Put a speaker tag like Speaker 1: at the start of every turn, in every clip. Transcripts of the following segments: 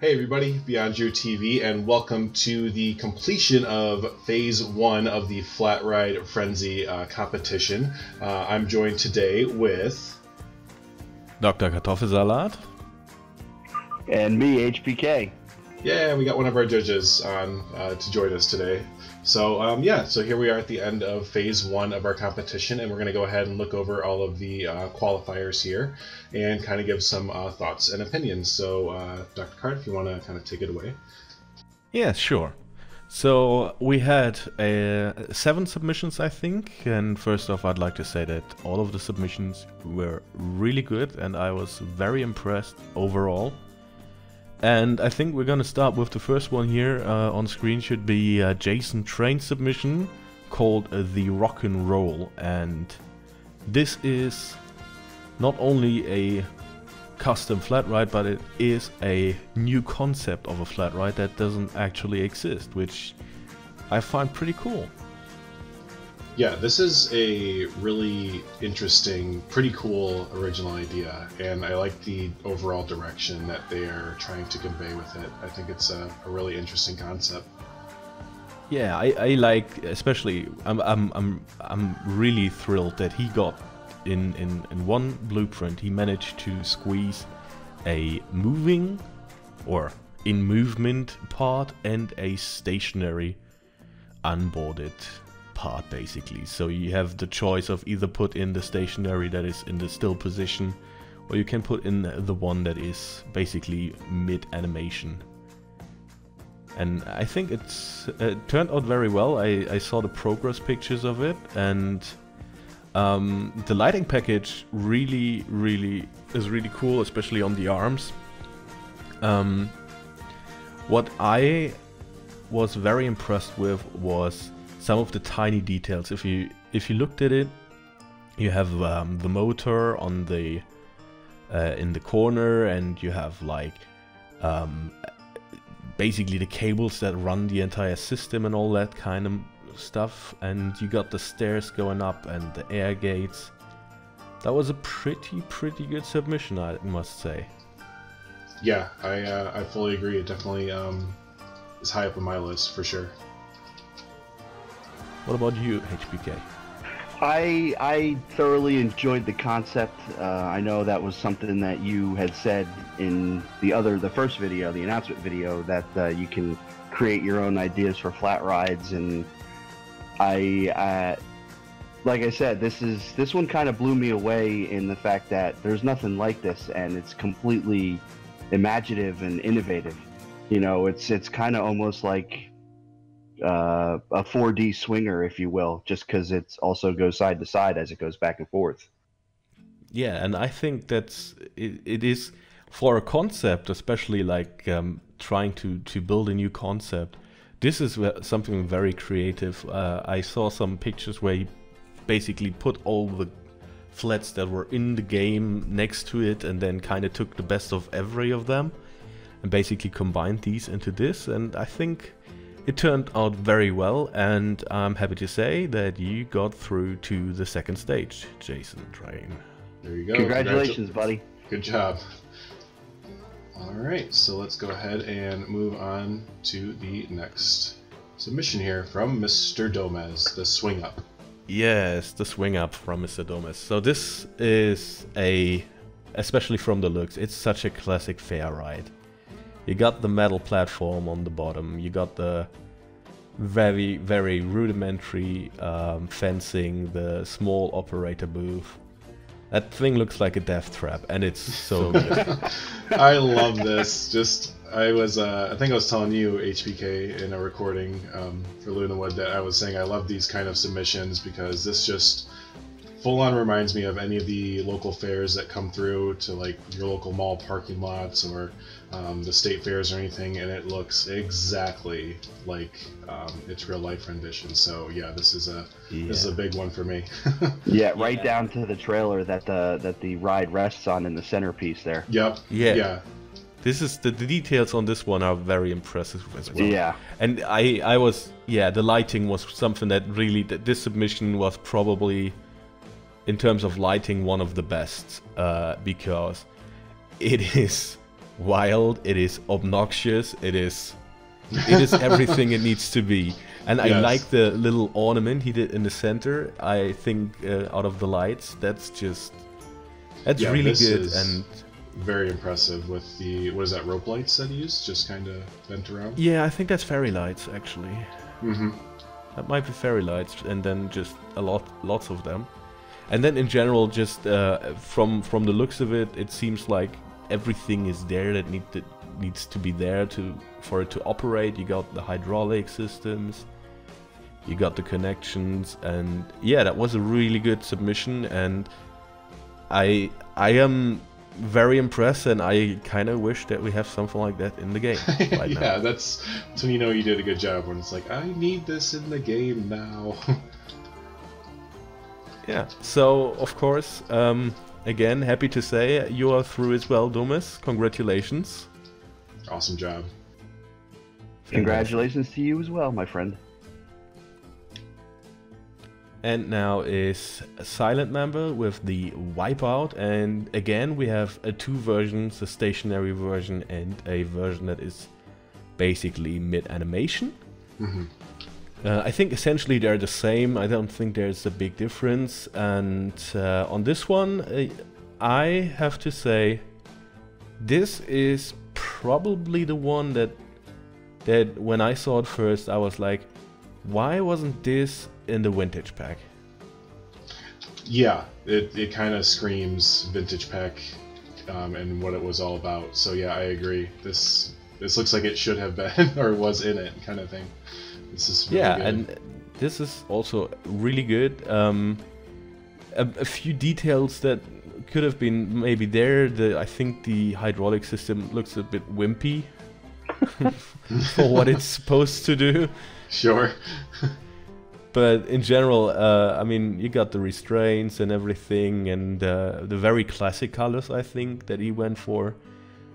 Speaker 1: Hey everybody, BeyondDrewTV, and welcome to the completion of Phase 1 of the Flat Ride Frenzy competition. I'm joined today with...
Speaker 2: Dr. Kartoffelsalat.
Speaker 3: And me, HPK.
Speaker 1: Yeah, we got one of our judges on to join us today. So so here we are at the end of Phase 1 of our competition, and we're going to go ahead and look over all of the qualifiers here and kind of give some thoughts and opinions. So Dr. Cart, if you want to kind of take it away.
Speaker 2: Yeah, sure. So we had 7 submissions, I think, and first off I'd like to say that all of the submissions were really good and I was very impressed overall. And I think we're gonna start with the first one here. On screen should be Jason Train's submission called The Rock and Roll, and this is not only a custom flat ride, but it is a new concept of a flat ride that doesn't actually exist, which I find pretty cool.
Speaker 1: Yeah, this is a really interesting, pretty cool original idea, and I like the overall direction that they are trying to convey with it. I think it's a really interesting concept.
Speaker 2: Yeah, I like, especially, I'm really thrilled that he got in one blueprint he managed to squeeze a moving or in movement part and a stationary unboarded part, basically. So you have the choice of either put in the stationary that is in the still position, or you can put in the one that is basically mid animation. And I think it turned out very well. I saw the progress pictures of it, and the lighting package really is really cool, especially on the arms. What I was very impressed with was some of the tiny details. If you looked at it, you have the motor on the in the corner, and you have like basically the cables that run the entire system and all that kind of stuff, and you got the stairs going up and the air gates. That was a pretty good submission, I must say.
Speaker 1: Yeah, I fully agree. It definitely is high up on my list for sure.
Speaker 2: What about you, HBK?
Speaker 3: I thoroughly enjoyed the concept. I know that was something that you had said in the first video, the announcement video, that you can create your own ideas for flat rides, and like I said, this one kind of blew me away in the fact that there's nothing like this, and it's completely imaginative and innovative. You know, it's kind of almost like a 4D swinger, if you will, just because it also goes side to side as it goes back and forth.
Speaker 2: Yeah, and I think that's it is for a concept, especially like trying to build a new concept. This is something very creative. I saw some pictures where he basically put all the flats that were in the game next to it, and then kind of took the best of every of them and basically combined these into this, and I think it turned out very well, and I'm happy to say that you got through to the second stage, Jason Train.
Speaker 1: There you go.
Speaker 3: Congratulations, buddy.
Speaker 1: Good job. Alright, so let's go ahead and move on to the next submission here from Mr. Domez, the Swing Up.
Speaker 2: Yes, the Swing Up from Mr. Domez. So this is especially from the looks, it's such a classic fair ride. You got the metal platform on the bottom, you got the very rudimentary fencing, the small operator booth. That thing looks like a death trap, and it's so good.
Speaker 1: I love this. I think I was telling you, HBK, in a recording for Lunawood, that I was saying I love these kind of submissions because this just full-on reminds me of any of the local fairs that come through to like your local mall parking lots or the state fairs or anything, and it looks exactly like its real-life rendition. So yeah, this is a big one for me.
Speaker 3: Yeah, right down to the trailer that the ride rests on in the centerpiece there.
Speaker 1: Yep.
Speaker 2: Yeah. This is the details on this one are very impressive as well.
Speaker 3: Yeah.
Speaker 2: And I was the lighting was something that really this submission was probably, in terms of lighting, one of the best, because it is wild, it is obnoxious, it is everything it needs to be. And I like the little ornament he did in the center. I think out of the lights, that's really good and
Speaker 1: very impressive with the, what is that, rope lights that he used, just kind of bent around.
Speaker 2: Yeah, I think that's fairy lights actually. That might be fairy lights, and then just lots of them. And then in general, just from the looks of it, it seems like everything is there that needs to be there for it to operate. You got the hydraulic systems, you got the connections, and yeah, that was a really good submission, and I am very impressed, and I kind of wish that we have something like that in the game right now.
Speaker 1: Yeah, that's when you know you did a good job, when it's like, I need this in the game now.
Speaker 2: Yeah, so of course, again, happy to say you are through as well, Dumas. Congratulations.
Speaker 1: Awesome job.
Speaker 3: Congratulations to you as well, my friend.
Speaker 2: And now is a silent member with the Wipeout, and again we have two versions, a stationary version and a version that is basically mid-animation. I think essentially they're the same. I don't think there's a big difference, and on this one I have to say this is probably the one that when I saw it first I was like, why wasn't this in the vintage pack?
Speaker 1: Yeah, it kind of screams vintage pack and what it was all about. So yeah, I agree. This looks like it should have been or was in it, kind of thing. This is really good.
Speaker 2: And this is also really good. A few details that could have been maybe there. I think the hydraulic system looks a bit wimpy for what it's supposed to do.
Speaker 1: Sure.
Speaker 2: But in general, I mean, you got the restraints and everything, and the very classic colors, I think, that he went for,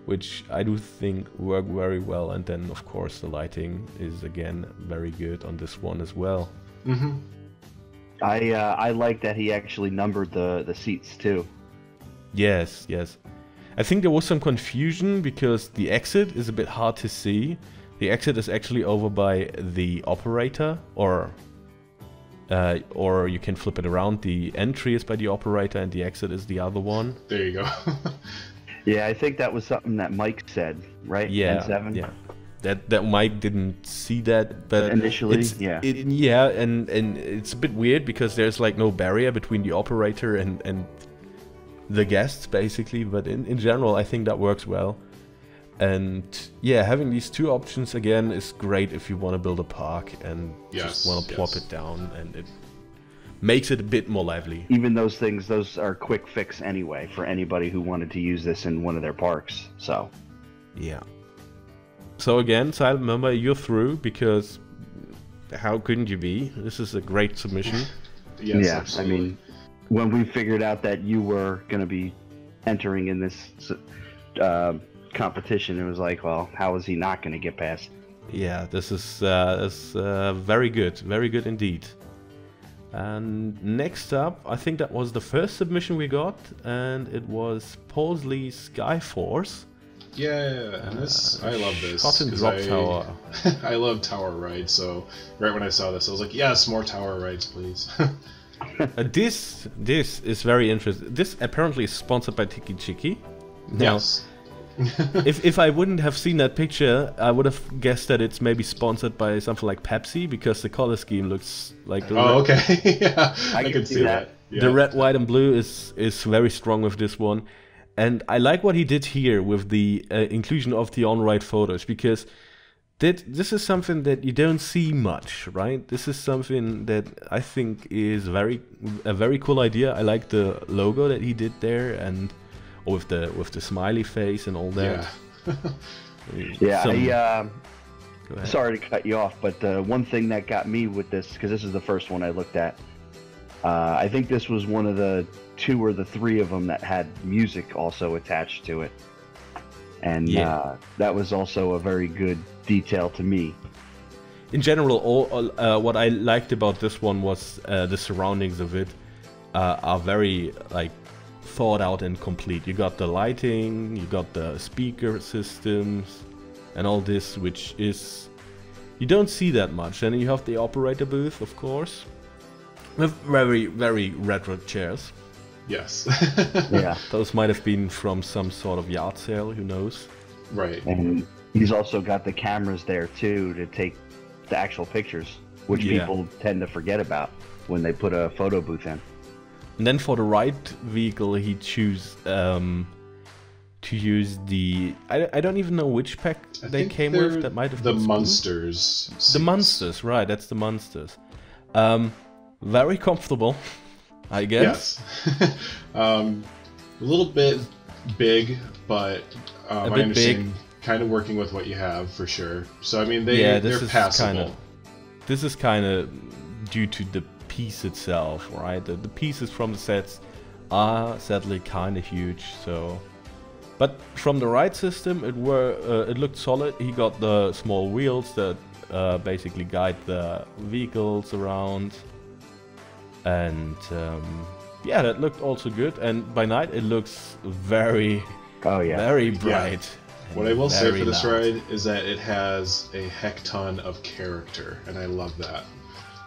Speaker 2: which I do think work very well. And then, of course, the lighting is, again, very good on this one as well.
Speaker 3: I like that he actually numbered the seats, too.
Speaker 2: Yes, yes. I think there was some confusion because the exit is a bit hard to see. The exit is actually over by the operator, or you can flip it around. The entry is by the operator and the exit is the other one.
Speaker 1: There you go.
Speaker 2: Yeah, I think that was something that Mike said, right? Yeah, N7? Yeah. That Mike didn't see that, but
Speaker 3: initially,
Speaker 2: yeah, and it's a bit weird because there's like no barrier between the operator and the guests, basically. But in general, I think that works well. And yeah, having these two options again is great if you want to build a park and just want to plop it down, and it makes it a bit more lively.
Speaker 3: Even those things, those are quick fix anyway for anybody who wanted to use this in one of their parks. So
Speaker 2: yeah. So again, silent member, you're through, because how couldn't you be? This is a great submission.
Speaker 1: Yes,
Speaker 3: yeah,
Speaker 1: absolutely.
Speaker 3: I mean, when we figured out that you were going to be entering in this competition, it was like, well, how is he not going to get past?
Speaker 2: Yeah, this is very good indeed. And next up, I think that was the first submission we got, and it was Pausley's Skyforce.
Speaker 1: Yeah, and this, I love this.
Speaker 2: Shot and drop tower.
Speaker 1: I love tower rides, so right when I saw this, I was like, yes, more tower rides, please.
Speaker 2: This is very interesting. This apparently is sponsored by Tiki Chiki. Now,
Speaker 1: yes.
Speaker 2: if I wouldn't have seen that picture, I would have guessed that it's maybe sponsored by something like Pepsi, because the color scheme looks like the
Speaker 1: red. Okay. Yeah, I can see that. Yeah.
Speaker 2: The red, white, and blue is very strong with this one. And I like what he did here with the inclusion of the on-ride photos, because this is something that you don't see much, right? This is something that I think is a very cool idea. I like the logo that he did there, and with the smiley face and all that.
Speaker 3: Yeah. Yeah. Sorry to cut you off, but one thing that got me with this, because this is the first one I looked at, I think this was one of the 2 or the 3 of them that had music also attached to it, and that was also a very good detail to me.
Speaker 2: In general, what I liked about this one was the surroundings of it are very like thought out and complete. You got the lighting, you got the speaker systems, and all this, which is you don't see that much. And you have the operator booth, of course, with very, very retro chairs.
Speaker 1: Yes.
Speaker 3: Yeah.
Speaker 2: Those might have been from some sort of yard sale, who knows?
Speaker 1: Right.
Speaker 3: And he's also got the cameras there too to take the actual pictures, which people tend to forget about when they put a photo booth in.
Speaker 2: And then for the right vehicle, he chose to use the I don't even know which pack they came with. That might have
Speaker 1: the
Speaker 2: been
Speaker 1: Monsters.
Speaker 2: The Monsters, right? That's the Monsters. Very comfortable, I guess.
Speaker 1: Yes. A little bit big, but I understand kind of working with what you have for sure. So I mean, they're passable. This
Speaker 2: is kind of due to the piece itself, right? The pieces from the sets are sadly kind of huge. So, but from the ride system, it looked solid. He got the small wheels that basically guide the vehicles around. And yeah, that looked also good. And by night, it looks very, very bright.
Speaker 1: Yeah. What I will say for this ride is that it has a heck ton of character, and I love that.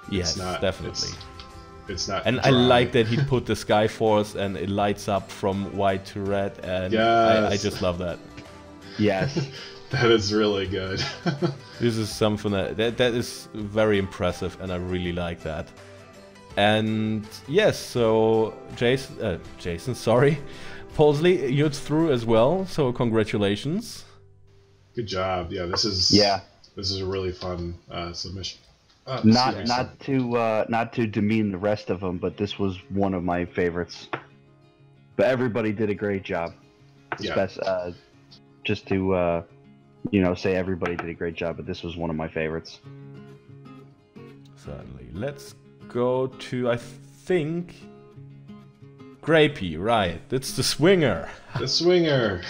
Speaker 2: Yes, definitely.
Speaker 1: It's not.
Speaker 2: And dry. I like that he put the Skyforce and it lights up from white to red, and
Speaker 1: yes.
Speaker 2: I just love that.
Speaker 3: Yes.
Speaker 1: That is really good.
Speaker 2: This is something that is very impressive, and I really like that. And yes, so Jason, sorry, Paulsley, you're through as well. So congratulations.
Speaker 1: Good job. Yeah, this is a really fun submission.
Speaker 3: Not to demean the rest of them, but this was one of my favorites. But everybody did a great job.
Speaker 1: Yeah.
Speaker 3: Just to say everybody did a great job, but this was one of my favorites.
Speaker 2: Certainly. Let's go to, I think, Grapey, right? It's the Swinger.
Speaker 1: The Swinger.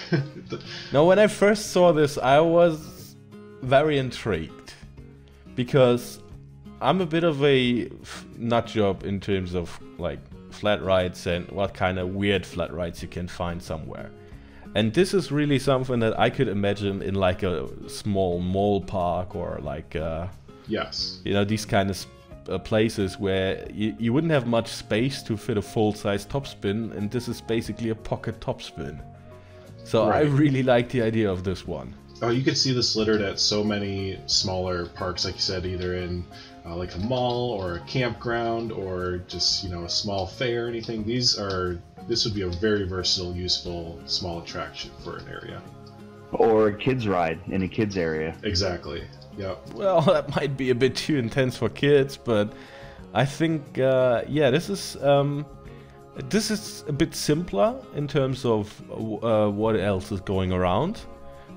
Speaker 2: Now, when I first saw this, I was very intrigued because I'm a bit of a nut job in terms of like flat rides and what kind of weird flat rides you can find somewhere. And this is really something that I could imagine in like a small mall park or like
Speaker 1: yes,
Speaker 2: these kind of places where you wouldn't have much space to fit a full-size topspin, and this is basically a pocket topspin. So right. I really like the idea of this one.
Speaker 1: Oh, you could see this littered at so many smaller parks, like you said, either in like a mall or a campground or just a small fair or anything. This would be a very versatile, useful small attraction for an area.
Speaker 3: Or a kids ride in a kids area.
Speaker 1: Exactly. Yep.
Speaker 2: Well, that might be a bit too intense for kids, but I think this is a bit simpler in terms of what else is going around.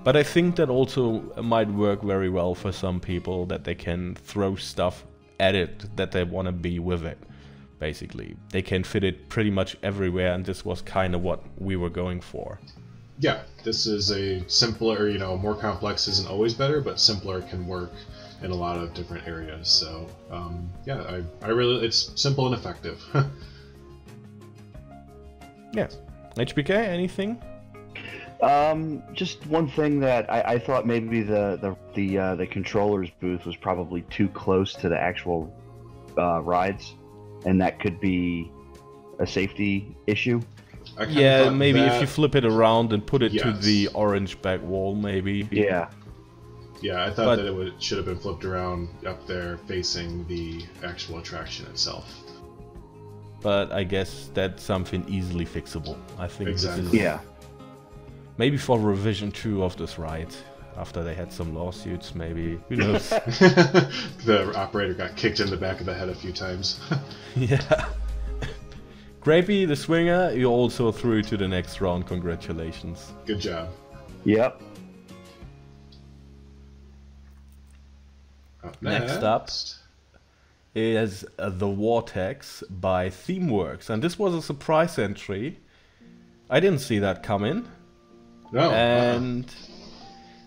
Speaker 2: But I think that also might work very well for some people, that they can throw stuff at it that they want to be with it. Basically, they can fit it pretty much everywhere, and this was kind of what we were going for. Yeah,
Speaker 1: this is a simpler, more complex isn't always better, but simpler can work in a lot of different areas. So, I really, it's simple and effective.
Speaker 2: Yeah. HBK, anything?
Speaker 3: Just one thing that I thought maybe the controller's booth was probably too close to the actual rides, and that could be a safety issue.
Speaker 2: Yeah, maybe if you flip it around and put it to the orange back wall, maybe.
Speaker 3: Yeah.
Speaker 1: Yeah, I thought that it should have been flipped around up there facing the actual attraction itself.
Speaker 2: But I guess that's something easily fixable. I think
Speaker 1: exactly.
Speaker 2: This is
Speaker 3: yeah.
Speaker 2: Maybe for revision 2 of this ride, after they had some lawsuits, maybe. Who knows?
Speaker 1: The operator got kicked in the back of the head a few times.
Speaker 2: Yeah. Grapey, the Swinger, you're also through to the next round. Congratulations.
Speaker 1: Good job.
Speaker 3: Yep.
Speaker 2: Next up is the Wort EX by ThemeWorks, and this was a surprise entry. I didn't see that coming.
Speaker 1: No.
Speaker 2: And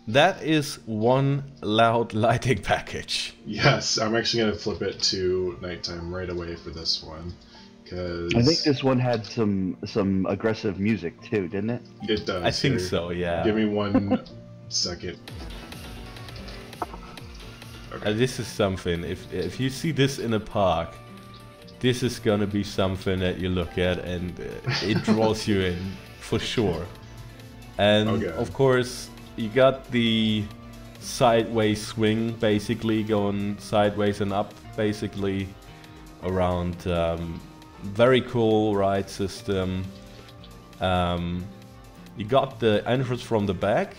Speaker 2: that is one loud lighting package.
Speaker 1: Yes, I'm actually going to flip it to nighttime right away for this one. Because
Speaker 3: I think this one had some aggressive music too, didn't it?
Speaker 1: it does.
Speaker 2: I think so, yeah.
Speaker 1: Give me 1 second. Okay.
Speaker 2: This is something, if you see this in a park, this is gonna be something that you look at and it draws you in, for sure. And of course, you got the sideways swing, basically, going sideways and up, basically, around. Very cool ride system. You got the entrance from the back.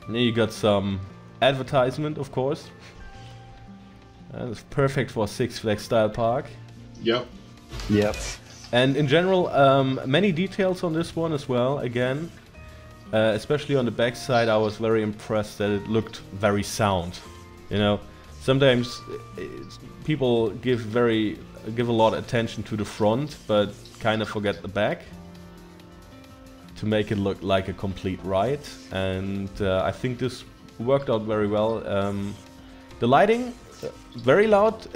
Speaker 2: And then you got some advertisement, of course. It's perfect for Six Flags style park.
Speaker 1: Yep.
Speaker 3: Yep.
Speaker 2: And in general, many details on this one as well. Again, especially on the back side, I was very impressed that it looked very sound. You know, sometimes people give a lot of attention to the front, but kind of forget the back to make it look like a complete ride. And I think this worked out very well. The lighting, very loud,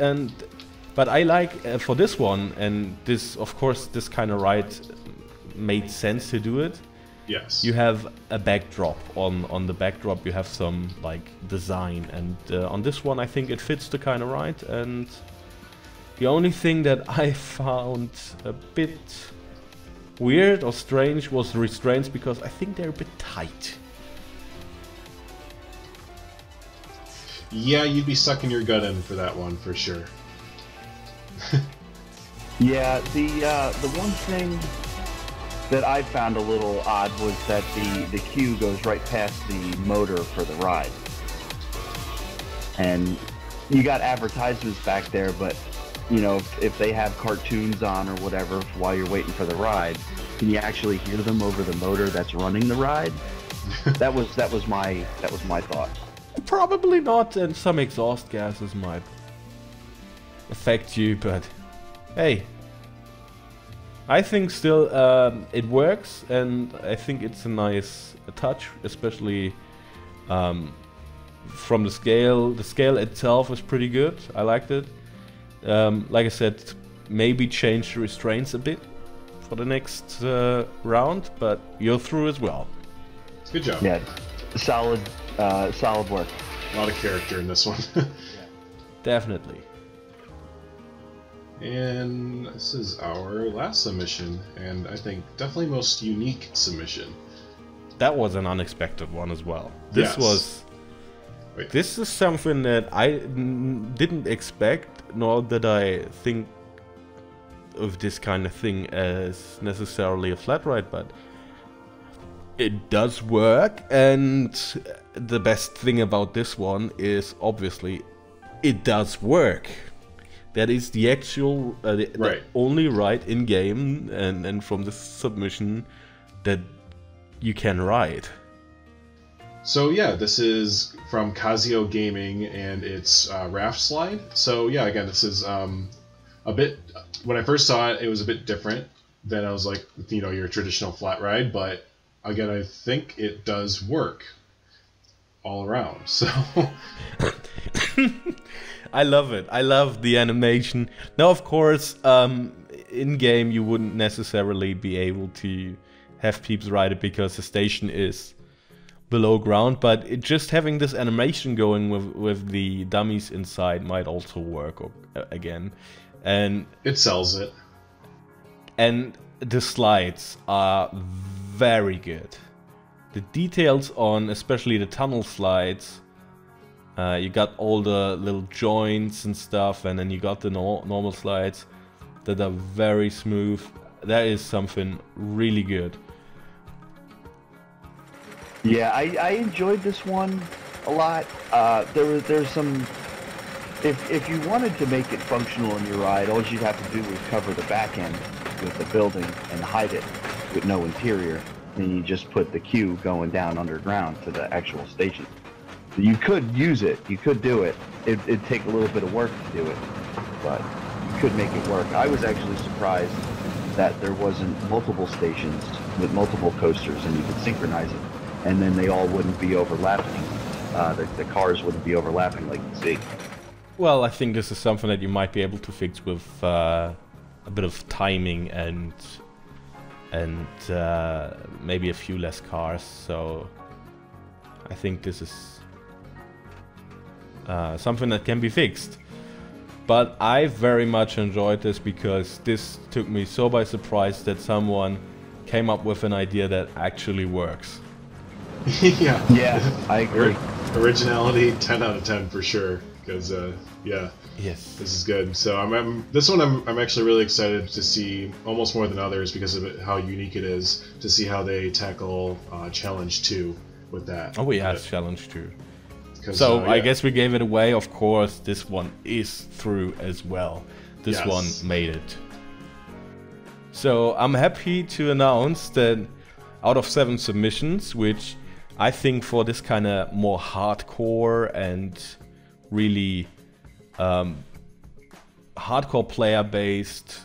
Speaker 2: but I like for this one, and this, of course, this kind of ride made sense to do it.
Speaker 1: Yes.
Speaker 2: You have a backdrop. On the backdrop you have some like design, and on this one I think it fits the kind of ride. And the only thing that I found a bit weird or strange was the restraints, because I think they're a bit tight.
Speaker 1: Yeah, you'd be sucking your gut in for that one for sure.
Speaker 3: Yeah, the one thing that I found a little odd was that the queue goes right past the motor for the ride. And you got advertisements back there, but you know, if they have cartoons on or whatever while you're waiting for the ride, can you actually hear them over the motor that's running the ride? that was my thought.
Speaker 2: Probably not, and some exhaust gases might affect you, but hey, I think still it works, and I think it's a nice touch, especially from the scale. The scale itself is pretty good. I liked it. Like I said, maybe change the restraints a bit for the next round, but you're through as well.
Speaker 1: Good job.
Speaker 3: Yeah, solid work.
Speaker 1: A lot of character in this one.
Speaker 2: Definitely.
Speaker 1: And this is our last submission, and I think definitely most unique submission.
Speaker 2: That was an unexpected one as well. This
Speaker 1: Yes.
Speaker 2: was...
Speaker 1: Wait.
Speaker 2: This is something that I didn't expect, nor did I think of this kind of thing as necessarily a flat ride, but it does work. And the best thing about this one is obviously it does work. That is the actual, the only ride in game and from the submission that you can ride.
Speaker 1: So yeah, this is from Kazio Gaming, and it's Raft Slide. So yeah, again, this is a bit. When I first saw it, it was a bit different than I was like, you know, your traditional flat ride. But again, I think it does work all around. So
Speaker 2: I love it. I love the animation. Now, of course, in game you wouldn't necessarily be able to have peeps ride it because the station is below ground, but just having this animation going with the dummies inside might also work again. And
Speaker 1: it sells it.
Speaker 2: And the slides are very good. The details on especially the tunnel slides, you got all the little joints and stuff, and then you got the normal slides that are very smooth. That is something really good.
Speaker 3: Yeah, I enjoyed this one a lot. There's some... If you wanted to make it functional in your ride, all you'd have to do is cover the back end with the building and hide it with no interior. Then you just put the queue going down underground to the actual station. So you could use it. You could do it. It'd take a little bit of work to do it, but you could make it work. I was actually surprised that there wasn't multiple stations with multiple coasters and you could synchronize it. And then they all wouldn't be overlapping. The cars wouldn't be overlapping like you see.
Speaker 2: Well, I think this is something that you might be able to fix with a bit of timing and maybe a few less cars. So I think this is something that can be fixed. But I very much enjoyed this because this took me so by surprise that someone came up with an idea that actually works.
Speaker 1: Yeah.
Speaker 3: Yeah, I agree.
Speaker 1: Originality, 10 out of 10 for sure. Because yeah,
Speaker 2: yes,
Speaker 1: this is good. So this one I'm actually really excited to see, almost more than others because of how unique it is, to see how they tackle Challenge 2 with that.
Speaker 2: Oh, yeah, Challenge 2. So
Speaker 1: yeah.
Speaker 2: I guess we gave it away. Of course, this one is through as well. This
Speaker 1: Yes.
Speaker 2: one made it. So I'm happy to announce that out of 7 submissions, which I think for this kind of more hardcore and really hardcore player-based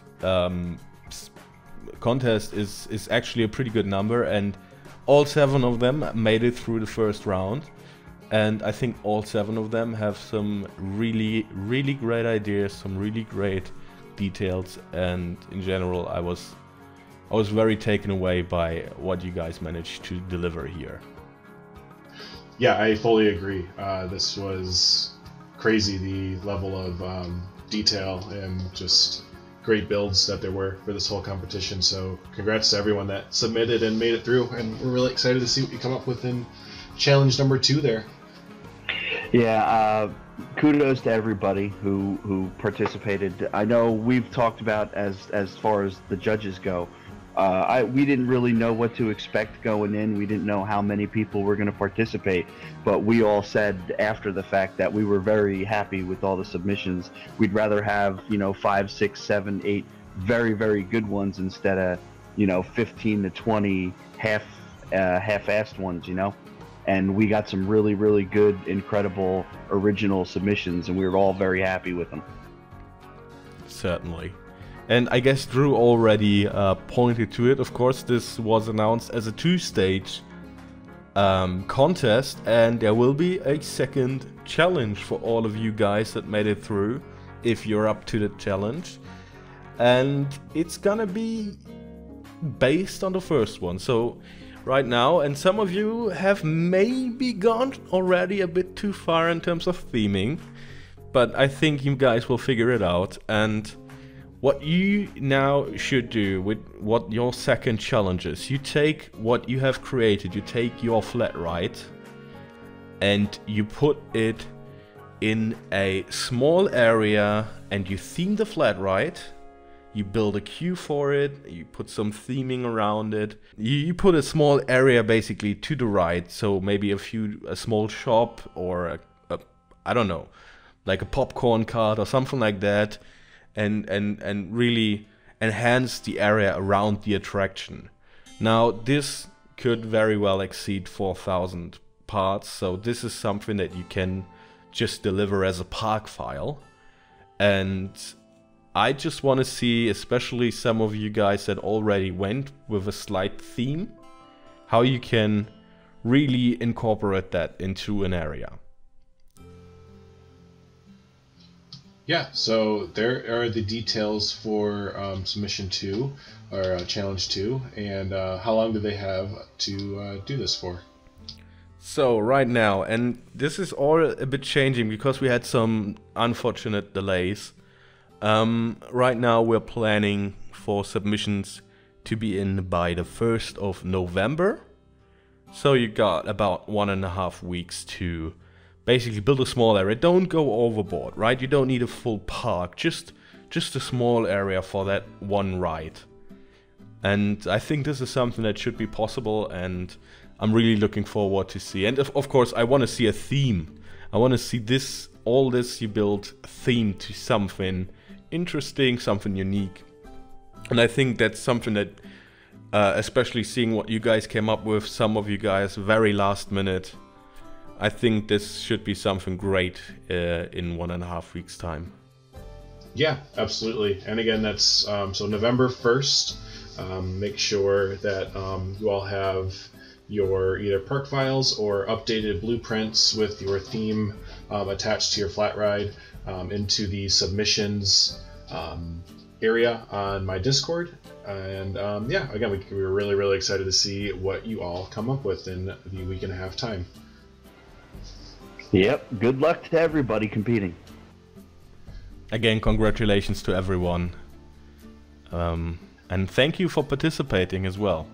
Speaker 2: contest is actually a pretty good number, and all 7 of them made it through the first round. And I think all 7 of them have some really, really great ideas, some really great details, and in general I was very taken away by what you guys managed to deliver here.
Speaker 1: Yeah, I fully agree. This was crazy, the level of detail and just great builds that there were for this whole competition. So congrats to everyone that submitted and made it through, and we're really excited to see what you come up with in challenge number 2 there.
Speaker 3: Yeah, kudos to everybody who participated. I know we've talked about as far as the judges go. We didn't really know what to expect going in. We didn't know how many people were going to participate, but we all said after the fact that we were very happy with all the submissions. We'd rather have 5, 6, 7, 8 very, very good ones instead of 15 to 20 half-assed ones. And we got some really, really good, incredible, original submissions, and we were all very happy with them.
Speaker 2: Certainly. And I guess Drew already pointed to it. Of course, this was announced as a 2-stage contest, and there will be a second challenge for all of you guys that made it through, if you're up to the challenge. And it's gonna be based on the first one. So right now, and some of you have maybe gone already a bit too far in terms of theming, but I think you guys will figure it out. And what you now should do with what your second challenge is, you take what you have created, you take your flat ride and you put it in a small area and you theme the flat ride. You build a queue for it, you put some theming around it. You put a small area basically to the right, so maybe a small shop or I don't know, like a popcorn cart or something like that, and really enhance the area around the attraction. Now this could very well exceed 4,000 parts, so this is something that you can just deliver as a park file. And I just want to see, especially some of you guys that already went with a slide theme, how you can really incorporate that into an area.
Speaker 1: Yeah, so there are the details for submission 2, or challenge 2, and how long do they have to do this for?
Speaker 2: So right now, and this is all a bit changing because we had some unfortunate delays. Right now we're planning for submissions to be in by the 1st of November. So you got about 1.5 weeks to basically build a small area. Don't go overboard, right? You don't need a full park, just a small area for that one ride. And I think this is something that should be possible, and I'm really looking forward to see. And of course I want to see a theme. I want to see all this you build themed to something interesting, something unique. And I think that's something that, especially seeing what you guys came up with, some of you guys very last minute, I think this should be something great in 1.5 weeks time.
Speaker 1: Yeah, absolutely. And again, that's so November 1st. Make sure that you all have your either park files or updated blueprints with your theme attached to your flat ride into the submissions area on my Discord. And yeah, again, we were really, really excited to see what you all come up with in the week and a half time.
Speaker 3: Yep, good luck to everybody competing.
Speaker 2: Again, congratulations to everyone. And thank you for participating as well.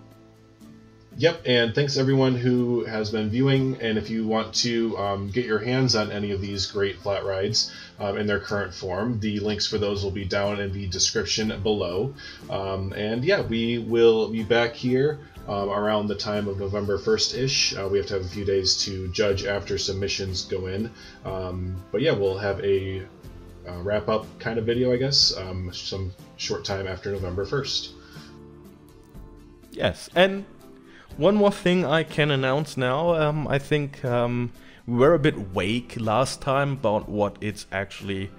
Speaker 1: Yep, and thanks everyone who has been viewing, and if you want to get your hands on any of these great flat rides in their current form, the links for those will be down in the description below. And yeah, we will be back here around the time of November 1st-ish. We have to have a few days to judge after submissions go in. But yeah, we'll have a wrap-up kind of video, I guess, some short time after November 1st.
Speaker 2: Yes, and one more thing I can announce now. I think we were a bit vague last time about what it's actually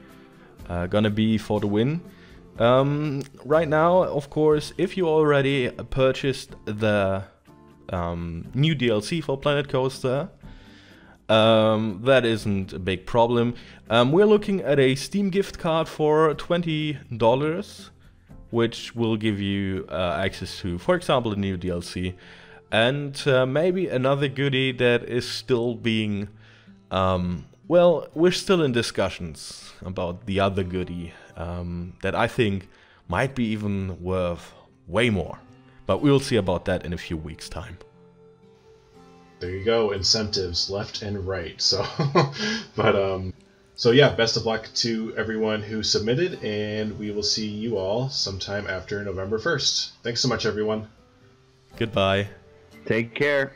Speaker 2: gonna be for the win. Right now, of course, if you already purchased the new DLC for Planet Coaster, that isn't a big problem. We're looking at a Steam gift card for $20, which will give you access to, for example, a new DLC. And maybe another goodie that is still being, well, we're still in discussions about the other goodie that I think might be even worth way more. But we'll see about that in a few weeks' time.
Speaker 1: There you go, incentives left and right. So, so yeah, best of luck to everyone who submitted, and we will see you all sometime after November 1st. Thanks so much, everyone.
Speaker 2: Goodbye.
Speaker 3: Take care.